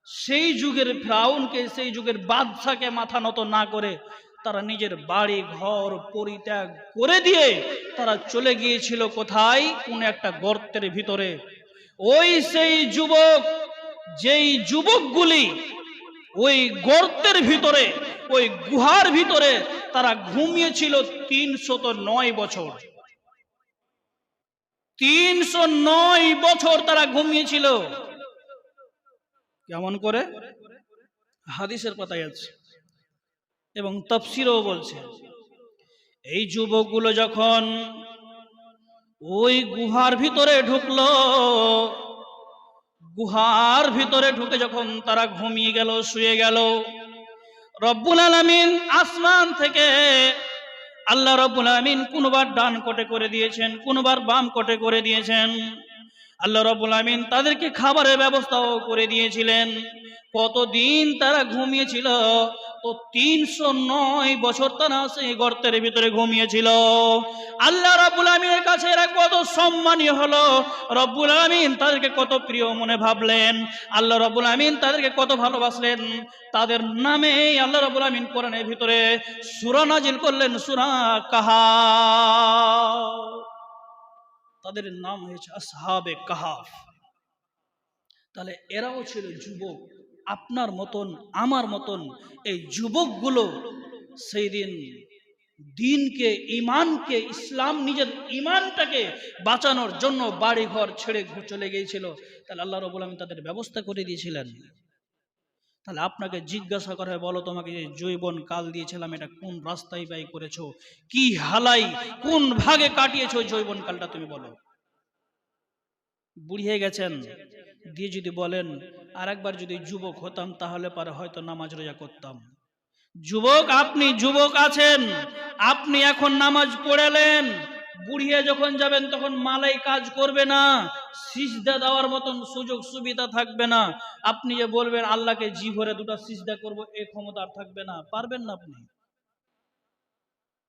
সেই যুগের ফিরআউনকে, সেই যুগের বাদশাকে মাথা নত না করে তারা নিজের বাড়ি ঘর পরিত্যাগ করে দিয়ে তারা চলে গিয়েছিল কোথায়? কোন একটা গর্তের ভিতরে। ওই সেই যুবক, যেই যুবকগুলি ওই গর্তের ভিতরে, ওই গুহার ভিতরে তারা ঘুমিয়েছিল 309 বছর। 309 বছর তারা ঘুমিয়েছিল। কেমন করে? হাদিসের পাতায় আছে এবং তাফসীরও বলছে। এই যুবকগুলো যখন ওই গুহার ভিতরে ঢুকলো, গুহার ভিতরে ঢুকে যখন তারা ঘুমিয়ে গেল, শুয়ে গেল, রব্বুল আলামিন আসমান থেকে, আল্লাহ রব্বুল আলামিন কোনবার ডান কোটে করে দিয়েছেন, কোনবার বাম কোটে করে দিয়েছেন। আল্লাহ রব্বুল আলামিন তাদেরকে খাবারের ব্যবস্থাও করে দিয়েছিলেন। কতদিন তারা ঘুমিয়েছিল? তো 309 বছর তারা সেই গর্তের ভিতরে ঘুমিয়েছিল। আল্লাহ রব্বুল আলামিনের কাছে এরা কত সম্মানীয় হলো, রব্বুল আলামিন তাদেরকে কত প্রিয় মনে ভাবলেন, আল্লাহ রব্বুল আলামিন তাদেরকে কত ভালোবাসলেন। তাদের নামে আল্লাহ রব্বুল আলামিন কোরআনের ভিতরে সূরা নাজিল করলেন, সূরা কাহাফ। তাদের নাম হয়েছে আসহাবে কাহাফ। তাহলে এরাও ছিল যুবক, আপনার মতন আমার মতন। এই যুবকগুলো সেই দিন দিনকে, ইমানকে, ইসলাম, নিজের ইমানটাকে বাঁচানোর জন্য বাড়ি ঘর ছেড়ে চলে গিয়েছিল। তাহলে আল্লাহ রাব্বুল আলামিন তাদের ব্যবস্থা করে দিয়েছিলেন। তাহলে আপনাকে জিজ্ঞাসা করা হয়, বলো তোমাকে যে যৌবন কাল দিয়েছিলাম, এটা কোন রাস্তায় ব্যয় করেছো? কি হালাই, কোন ভাগে কাটিয়েছো যৌবন কালটা? তুমি বলো। বুড়ি হয়ে গেছেন দিয়ে যদি বলেন আরেকবার যদি যুবক হতাম তাহলে পারে হয়তো নামাজ রোজা করতাম। যুবক, আপনি যুবক আছেন, আপনি এখন নামাজ পড়েলেন, বুড়িয়ে যখন যাবেন তখন মালাই কাজ করবে না, সিজদা দেওয়ার মতন সুযোগ সুবিধা থাকবে না। আপনি যে বলবেন আল্লাহকে জি ভরে দুটো সিজদা করব, এই ক্ষমতা আর থাকবে না, পারবেন না, আপনি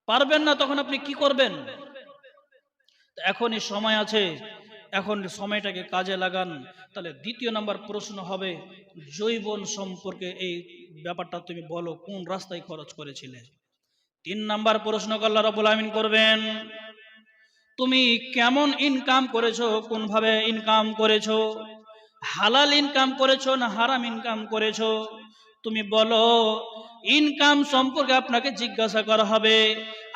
পারবেন না। তখন আপনি কি করবেন? এখনই সময় আছে, এখন সময়টাকে কাজে লাগান। তাহলে দ্বিতীয় নাম্বার প্রশ্ন হবে, যৌবন সম্পর্কে এই ব্যাপারটা তুমি বলো, কোন রাস্তায় খরচ করেছিলে? 3 নাম্বার প্রশ্ন আল্লাহ রাব্বুল আলামিন করবেন, তুমি কেমন ইনকাম করেছো, কোন ভাবে ইনকাম করেছো? হালাল ইনকাম করেছো না হারাম ইনকাম করেছো? তুমি বলো। ইনকাম সম্পর্কে আপনাকে জিজ্ঞাসা করা হবে।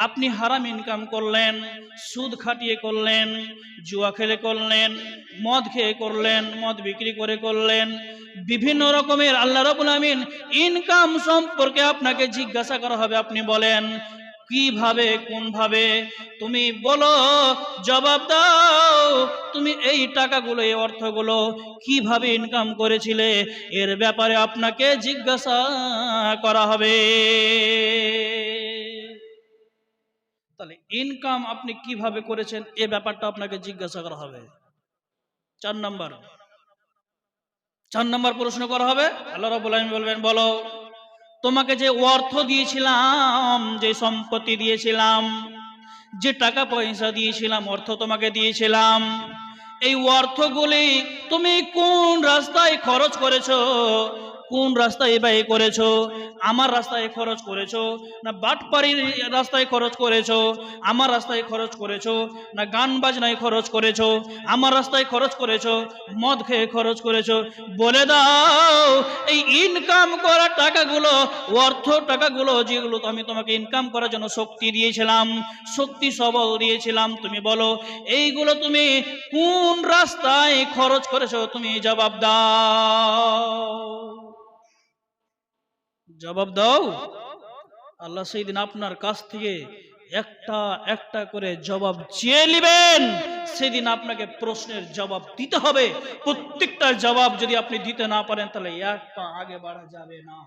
আপনি হারাম ইনকাম করলেন, সুদ খাটিয়ে করলেন, জুয়া খেলে করলেন, মদ খেয়ে করলেন, মদ বিক্রি করে করলেন, বিভিন্ন রকমের আল্লাহ রাব্বুল আলামিন ইনকাম সম্পর্কে আপনাকে জিজ্ঞাসা করা হবে। আপনি বলেন কিভাবে, কোন ভাবে? তুমি বলো, জবাব দাও, তুমি এই টাকাগুলো, এই অর্থগুলো কিভাবে ইনকাম করেছিলে? এর ব্যাপারে আপনাকে জিজ্ঞাসা করা হবে। তাহলে ইনকাম আপনি কিভাবে করেছেন এ ব্যাপারটা আপনাকে জিজ্ঞাসা করা হবে। 4 নাম্বার প্রশ্ন করা হবে। আল্লাহ রাব্বুল আলামিন বলবেন, বলো তোমাকে যে অর্থ দিয়েছিলাম, যে সম্পত্তি দিয়েছিলাম, যে টাকা পয়সা দিয়েছিলাম, অর্থ তোমাকে দিয়েছিলাম, এই অর্থগুলি তুমি কোন রাস্তায় খরচ করেছো? কোন রাস্তায় ব্যয় করেছো? আমার রাস্তায় খরচ করেছো না বাটপাড়ির রাস্তায় খরচ করেছো? আমার রাস্তায় খরচ করেছো না গান বাজনায় খরচ করেছো? আমার রাস্তায় খরচ করেছো মদ খেয়ে খরচ করেছো? বলে দাও, এই ইনকাম করা টাকাগুলো, অর্থ টাকাগুলো, যেগুলো আমি তোমাকে ইনকাম করার জন্য শক্তি দিয়েছিলাম, শক্তি সবল দিয়েছিলাম, তুমি বলো এইগুলো তুমি কোন রাস্তায় খরচ করেছো? তুমি জবাব দাও, জবাব দাও। আল্লাহ সেই দিন আপনার কাছ থেকে একটা একটা করে জবাব চেয়ে নেবেন। সেদিন আপনাকে প্রশ্নের জবাব দিতে হবে। প্রত্যেকটার জবাব যদি আপনি দিতে না পারেন তাহলে এক পা আগে বাড়া যাবে না,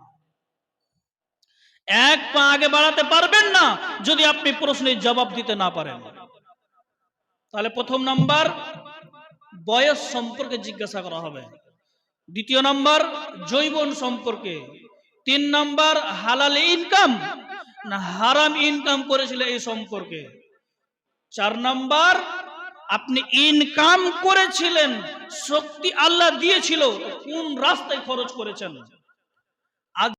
এক পা আগে বাড়াতে পারবেন না যদি আপনি প্রশ্নের জবাব দিতে না পারেন। তাহলে 1 নাম্বার বয়স সম্পর্কে জিজ্ঞাসা করা হবে। 2 নাম্বার যৌবন সম্পর্কে। 3 নাম্বার হালাল ইনকাম না হারাম ইনকাম করেছিল এই সম্পর্কে। 4 নাম্বার আপনি ইনকাম করেছিলেন, শক্তি আল্লাহ দিয়েছিল, কোন রাস্তায় খরচ করেছেন?